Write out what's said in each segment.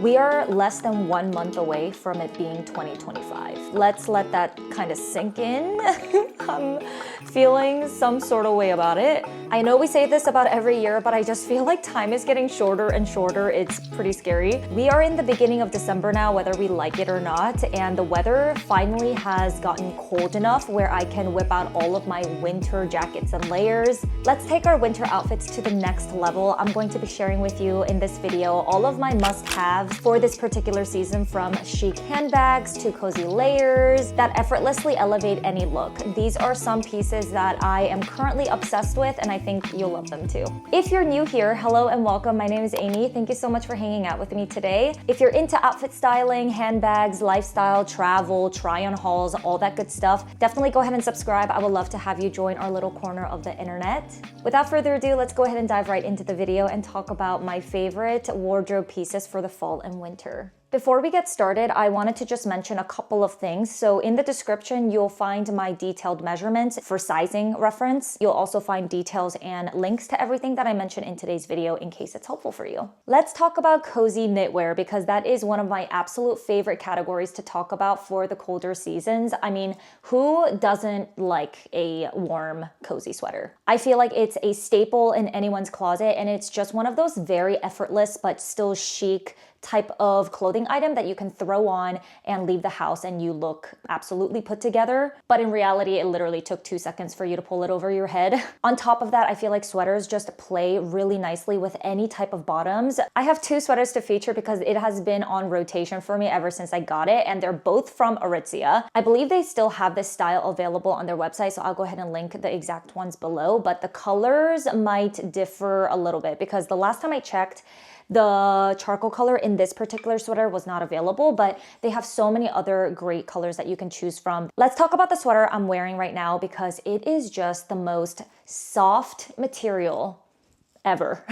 We are less than 1 month away from it being 2025. Let's let that kind of sink in. I'm feeling some sort of way about it. I know we say this about every year, but I just feel like time is getting shorter and shorter. It's pretty scary. We are in the beginning of December now, whether we like it or not, and the weather finally has gotten cold enough where I can whip out all of my winter jackets and layers. Let's take our winter outfits to the next level. I'm going to be sharing with you in this video all of my must-haves for this particular season, from chic handbags to cozy layers that effortlessly elevate any look. These are some pieces that I am currently obsessed with, and I think you'll love them too. If you're new here, hello and welcome. My name is Amy. Thank you so much for hanging out with me today. If you're into outfit styling, handbags, lifestyle, travel, try-on hauls, all that good stuff, definitely go ahead and subscribe. I would love to have you join our little corner of the internet. Without further ado, let's go ahead and dive right into the video and talk about my favorite wardrobe pieces for the fall and winter. Before we get started, I wanted to just mention a couple of things. So in the description, you'll find my detailed measurements for sizing reference. You'll also find details and links to everything that I mentioned in today's video in case it's helpful for you. Let's talk about cozy knitwear, because that is one of my absolute favorite categories to talk about for the colder seasons. I mean, who doesn't like a warm, cozy sweater? I feel like it's a staple in anyone's closet, and it's just one of those very effortless but still chic type of clothing item that you can throw on and leave the house and you look absolutely put together. But in reality, it literally took 2 seconds for you to pull it over your head. On top of that, I feel like sweaters just play really nicely with any type of bottoms. I have 2 sweaters to feature because it has been on rotation for me ever since I got it, and they're both from Aritzia. I believe they still have this style available on their website, so I'll go ahead and link the exact ones below, but the colors might differ a little bit because the last time I checked, the charcoal color in this particular sweater was not available, but they have so many other great colors that you can choose from. Let's talk about the sweater I'm wearing right now because it is just the most soft material ever.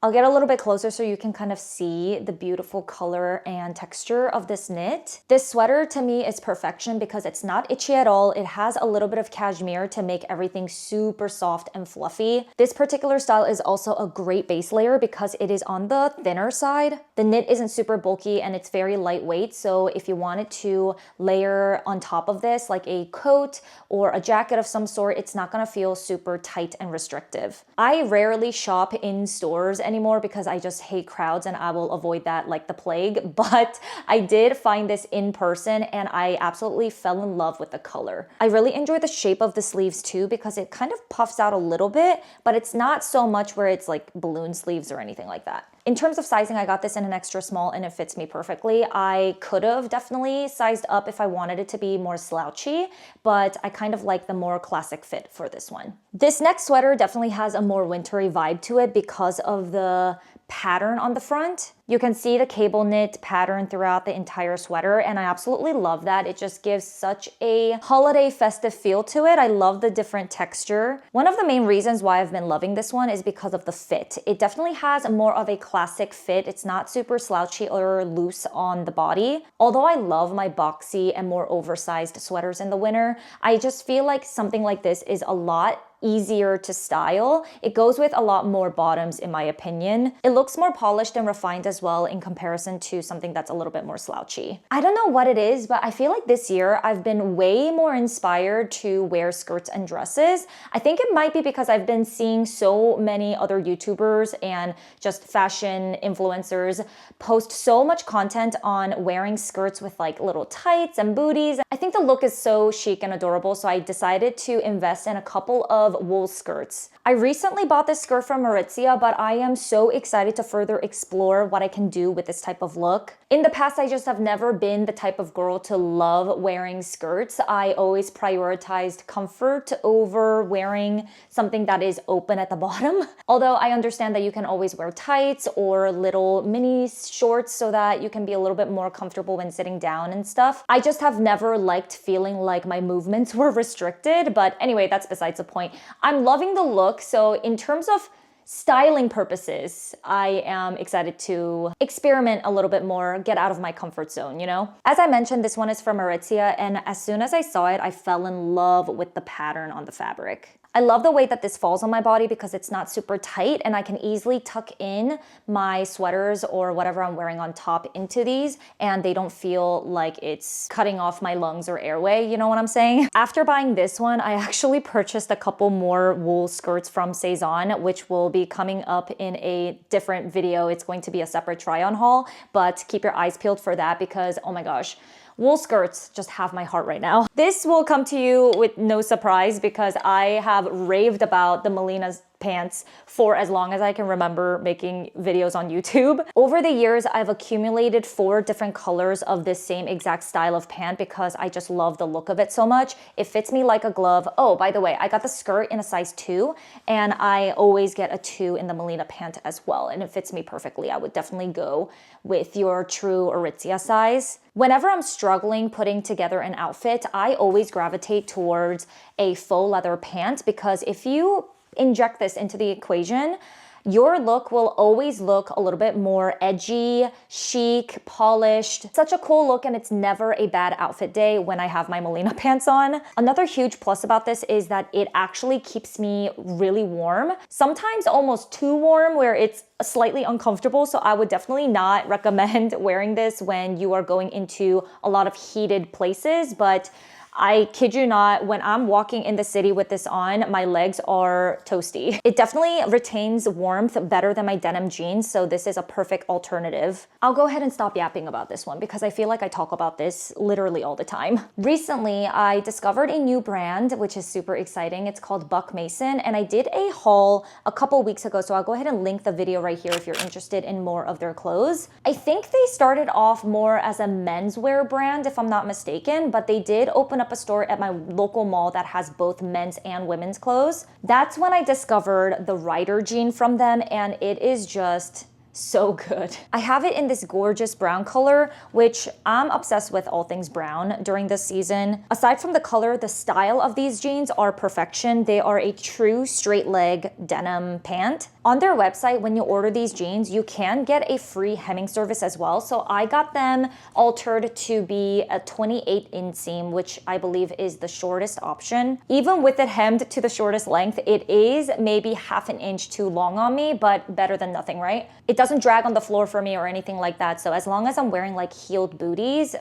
I'll get a little bit closer so you can kind of see the beautiful color and texture of this knit. This sweater to me is perfection because it's not itchy at all. It has a little bit of cashmere to make everything super soft and fluffy. This particular style is also a great base layer because it is on the thinner side. The knit isn't super bulky and it's very lightweight, so if you wanted to layer on top of this like a coat or a jacket of some sort, it's not gonna feel super tight and restrictive. I rarely shop in stores anymore because I just hate crowds and I will avoid that like the plague, but I did find this in person and I absolutely fell in love with the color. I really enjoy the shape of the sleeves too because it kind of puffs out a little bit, but it's not so much where it's like balloon sleeves or anything like that. In terms of sizing, I got this in an extra small and it fits me perfectly. I could have definitely sized up if I wanted it to be more slouchy, but I kind of like the more classic fit for this one. This next sweater definitely has a more wintry vibe to it because of the pattern on the front. You can see the cable knit pattern throughout the entire sweater, and I absolutely love that. It just gives such a holiday festive feel to it. I love the different texture. One of the main reasons why I've been loving this one is because of the fit. It definitely has more of a classic fit. It's not super slouchy or loose on the body. Although I love my boxy and more oversized sweaters in the winter, I just feel like something like this is a lot easier to style. It goes with a lot more bottoms in my opinion. It looks more polished and refined as well in comparison to something that's a little bit more slouchy. I don't know what it is, but I feel like this year I've been way more inspired to wear skirts and dresses. I think it might be because I've been seeing so many other YouTubers and just fashion influencers post so much content on wearing skirts with like little tights and booties. I think the look is so chic and adorable, so I decided to invest in a couple of wool skirts. I recently bought this skirt from Aritzia, but I am so excited to further explore what I can do with this type of look. In the past, I just have never been the type of girl to love wearing skirts. I always prioritized comfort over wearing something that is open at the bottom. Although I understand that you can always wear tights or little mini shorts so that you can be a little bit more comfortable when sitting down and stuff. I just have never liked feeling like my movements were restricted, but anyway, that's besides the point. I'm loving the look, so in terms of styling purposes, I am excited to experiment a little bit more, get out of my comfort zone, you know? As I mentioned, this one is from Aritzia, and as soon as I saw it, I fell in love with the pattern on the fabric. I love the way that this falls on my body because it's not super tight and I can easily tuck in my sweaters or whatever I'm wearing on top into these and they don't feel like it's cutting off my lungs or airway, you know what I'm saying? After buying this one, I actually purchased a couple more wool skirts from Sézanne, which will be coming up in a different video. It's going to be a separate try-on haul, but keep your eyes peeled for that because, oh my gosh, wool skirts just have my heart right now. This will come to you with no surprise because I have raved about the Melina's pants for as long as I can remember making videos on YouTube. Over the years, I've accumulated 4 different colors of this same exact style of pant because I just love the look of it so much. It fits me like a glove. Oh, by the way, I got the skirt in a size 2 and I always get a 2 in the Melina pant as well, and it fits me perfectly. I would definitely go with your true Aritzia size. Whenever I'm struggling putting together an outfit, I always gravitate towards a faux leather pant because if you inject this into the equation, your look will always look a little bit more edgy, chic, polished. Such a cool look, and it's never a bad outfit day when I have my Melina pants on. Another huge plus about this is that it actually keeps me really warm, sometimes almost too warm where it's slightly uncomfortable. So I would definitely not recommend wearing this when you are going into a lot of heated places, but I kid you not, when I'm walking in the city with this on, my legs are toasty. It definitely retains warmth better than my denim jeans, so this is a perfect alternative. I'll go ahead and stop yapping about this one because I feel like I talk about this literally all the time. Recently, I discovered a new brand, which is super exciting. It's called Buck Mason, and I did a haul a couple weeks ago, so I'll go ahead and link the video right here if you're interested in more of their clothes. I think they started off more as a menswear brand, if I'm not mistaken, but they did open up a store at my local mall that has both men's and women's clothes. That's when I discovered the Rider jean from them, and it is just so good. I have it in this gorgeous brown color, which I'm obsessed with all things brown during this season. Aside from the color, the style of these jeans are perfection. They are a true straight leg denim pant. On their website, when you order these jeans, you can get a free hemming service as well. So I got them altered to be a 28 inseam, which I believe is the shortest option. Even with it hemmed to the shortest length, it is maybe half an inch too long on me, but better than nothing, right? It doesn't drag on the floor for me or anything like that. So as long as I'm wearing like heeled booties,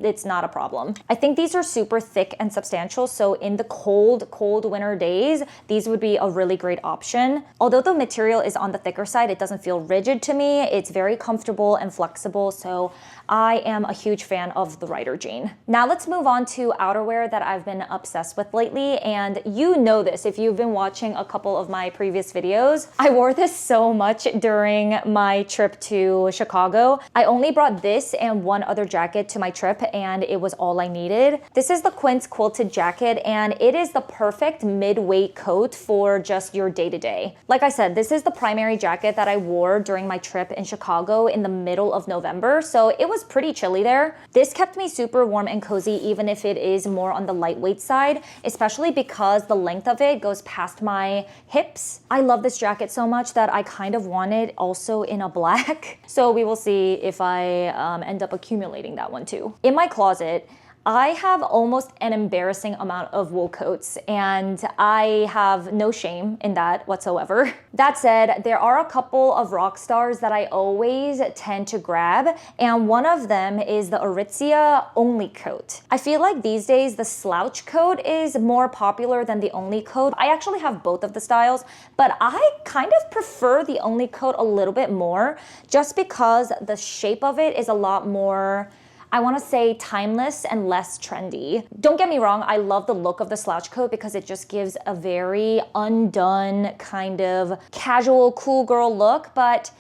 it's not a problem. I think these are super thick and substantial, so in the cold winter days, these would be a really great option. Although the material is on the thicker side, it doesn't feel rigid to me. It's very comfortable and flexible, so I am a huge fan of the Rider jean. Now let's move on to outerwear that I've been obsessed with lately, and you know this if you've been watching a couple of my previous videos. I wore this so much during my trip to Chicago. I only brought this and one other jacket to my trip, and it was all I needed. This is the Quince quilted jacket, and it is the perfect mid-weight coat for just your day-to-day. Like I said, this is the primary jacket that I wore during my trip in Chicago in the middle of November, so it was pretty chilly there. This kept me super warm and cozy even if it is more on the lightweight side, especially because the length of it goes past my hips. I love this jacket so much that I kind of want it also in a black. So we will see if I end up accumulating that one too. In my closet, I have almost an embarrassing amount of wool coats, and I have no shame in that whatsoever. That said, there are a couple of rock stars that I always tend to grab, and one of them is the Aritzia Only coat. I feel like these days the slouch coat is more popular than the Only coat. I actually have both of the styles, but I kind of prefer the Only coat a little bit more just because the shape of it is a lot more, I want to say, timeless and less trendy. Don't get me wrong, I love the look of the slouch coat because it just gives a very undone kind of casual cool girl look, but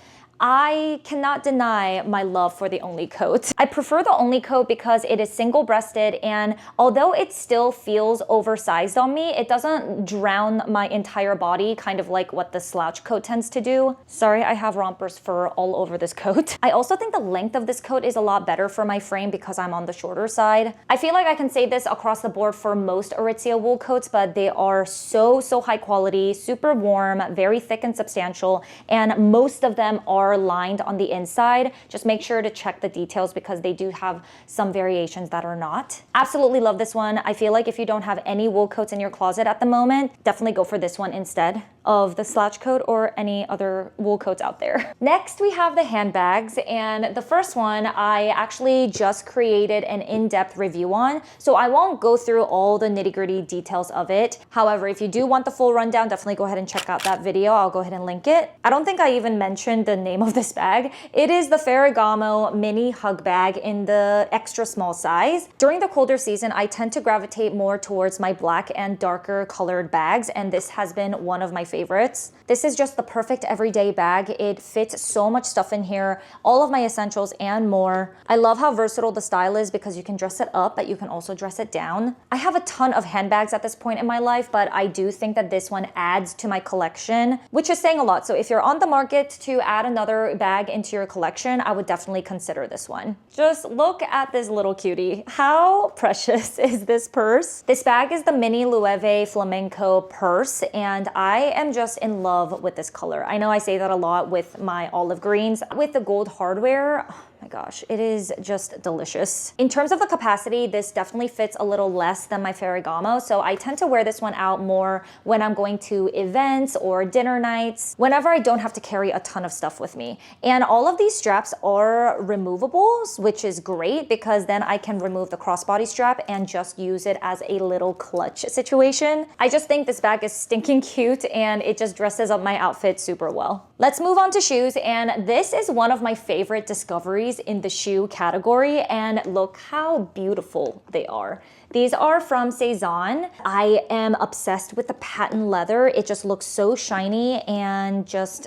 I cannot deny my love for the Only coat. I prefer the Only coat because it is single-breasted, and although it still feels oversized on me, it doesn't drown my entire body, kind of like what the slouch coat tends to do. Sorry, I have romper's fur all over this coat. I also think the length of this coat is a lot better for my frame because I'm on the shorter side. I feel like I can say this across the board for most Aritzia wool coats, but they are so high quality, super warm, very thick and substantial, and most of them are are lined on the inside, just make sure to check the details because they do have some variations that are not. Absolutely love this one. I feel like if you don't have any wool coats in your closet at the moment, definitely go for this one instead of the slouch coat or any other wool coats out there. Next, we have the handbags, and the first one I actually just created an in-depth review on, so I won't go through all the nitty-gritty details of it. However, if you do want the full rundown, definitely go ahead and check out that video. I'll go ahead and link it. I don't think I even mentioned the name of this bag. It is the Ferragamo mini hug bag in the extra small size. During the colder season, I tend to gravitate more towards my black and darker colored bags, and this has been one of my favorites. This is just the perfect everyday bag. It fits so much stuff in here, all of my essentials and more. I love how versatile the style is because you can dress it up, but you can also dress it down. I have a ton of handbags at this point in my life, but I do think that this one adds to my collection, which is saying a lot. So if you're on the market to add another bag into your collection, I would definitely consider this one. Just look at this little cutie. How precious is this purse? This bag is the mini Loewe flamenco purse, and I am just in love with this color. I know I say that a lot with my olive greens. With the gold hardware, oh my gosh, it is just delicious. In terms of the capacity, this definitely fits a little less than my Ferragamo, so I tend to wear this one out more when I'm going to events or dinner nights, whenever I don't have to carry a ton of stuff with me. And all of these straps are removable, which is great because then I can remove the crossbody strap and just use it as a little clutch situation. I just think this bag is stinking cute and it just dresses up my outfit super well. Let's move on to shoes, and this is one of my favorite discoveries in the shoe category, and look how beautiful they are. These are from Cezanne. I am obsessed with the patent leather. It just looks so shiny and just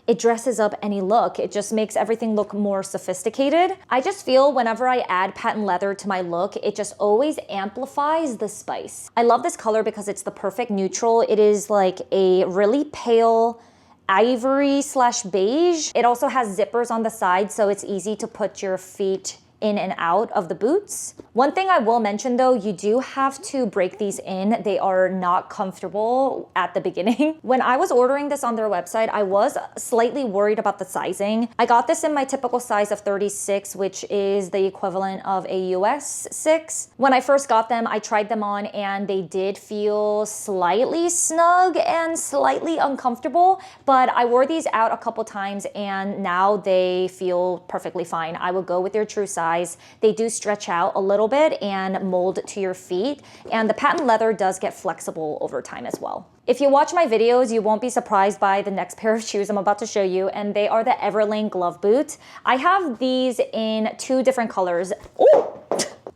it dresses up any look. It just makes everything look more sophisticated. I just feel whenever I add patent leather to my look, it just always amplifies the spice. I love this color because it's the perfect neutral. It is like a really pale ivory slash beige. It also has zippers on the side, so it's easy to put your feet in and out of the boots. One thing I will mention though, you do have to break these in. They are not comfortable at the beginning. When I was ordering this on their website, I was slightly worried about the sizing. I got this in my typical size of 36, which is the equivalent of a US 6. When I first got them, I tried them on and they did feel slightly snug and slightly uncomfortable, but I wore these out a couple times and now they feel perfectly fine. I would go with your true size. They do stretch out a little bit and mold to your feet, and the patent leather does get flexible over time as well. If you watch my videos, you won't be surprised by the next pair of shoes I'm about to show you, and they are the Everlane glove boot. I have these in 2 different colors. Ooh!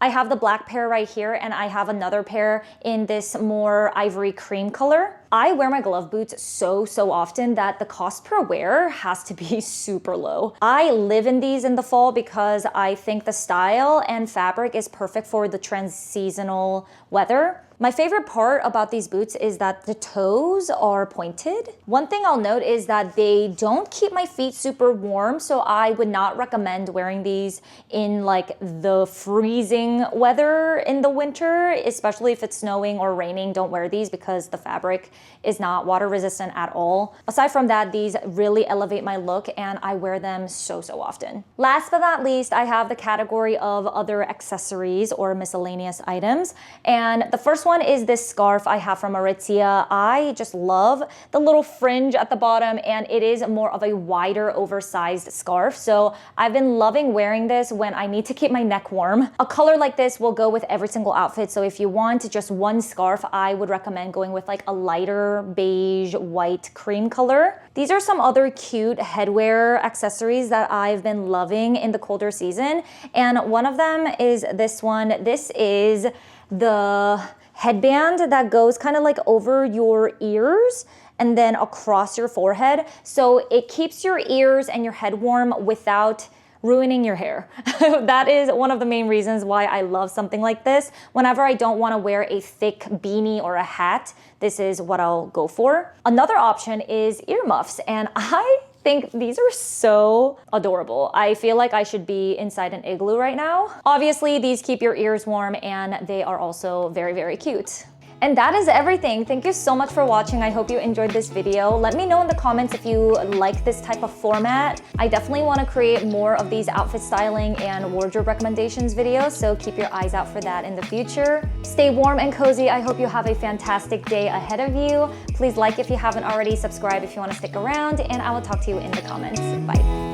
I have the black pair right here, and I have another pair in this more ivory cream color. I wear my glove boots so often that the cost per wear has to be super low. I live in these in the fall because I think the style and fabric is perfect for the trans-seasonal weather. My favorite part about these boots is that the toes are pointed. One thing I'll note is that they don't keep my feet super warm, so I would not recommend wearing these in like the freezing weather in the winter, especially if it's snowing or raining. Don't wear these because the fabric is not water resistant at all. Aside from that, these really elevate my look and I wear them so often. Last but not least, I have the category of other accessories or miscellaneous items, and the first one is this scarf I have from Aritzia. I just love the little fringe at the bottom, and it is more of a wider oversized scarf, so I've been loving wearing this when I need to keep my neck warm. A color like this will go with every single outfit, so if you want just one scarf, I would recommend going with like a lighter beige white cream color. These are some other cute headwear accessories that I've been loving in the colder season, and one of them is this one. This is the headband that goes kind of like over your ears and then across your forehead. So it keeps your ears and your head warm without ruining your hair. That is one of the main reasons why I love something like this. Whenever I don't want to wear a thick beanie or a hat, this is what I'll go for. Another option is earmuffs, and I think these are so adorable. I feel like I should be inside an igloo right now. Obviously, these keep your ears warm and they are also very cute. And that is everything. Thank you so much for watching. I hope you enjoyed this video. Let me know in the comments if you like this type of format. I definitely want to create more of these outfit styling and wardrobe recommendations videos, so keep your eyes out for that in the future. Stay warm and cozy. I hope you have a fantastic day ahead of you. Please like if you haven't already, subscribe if you want to stick around, and I will talk to you in the comments. Bye.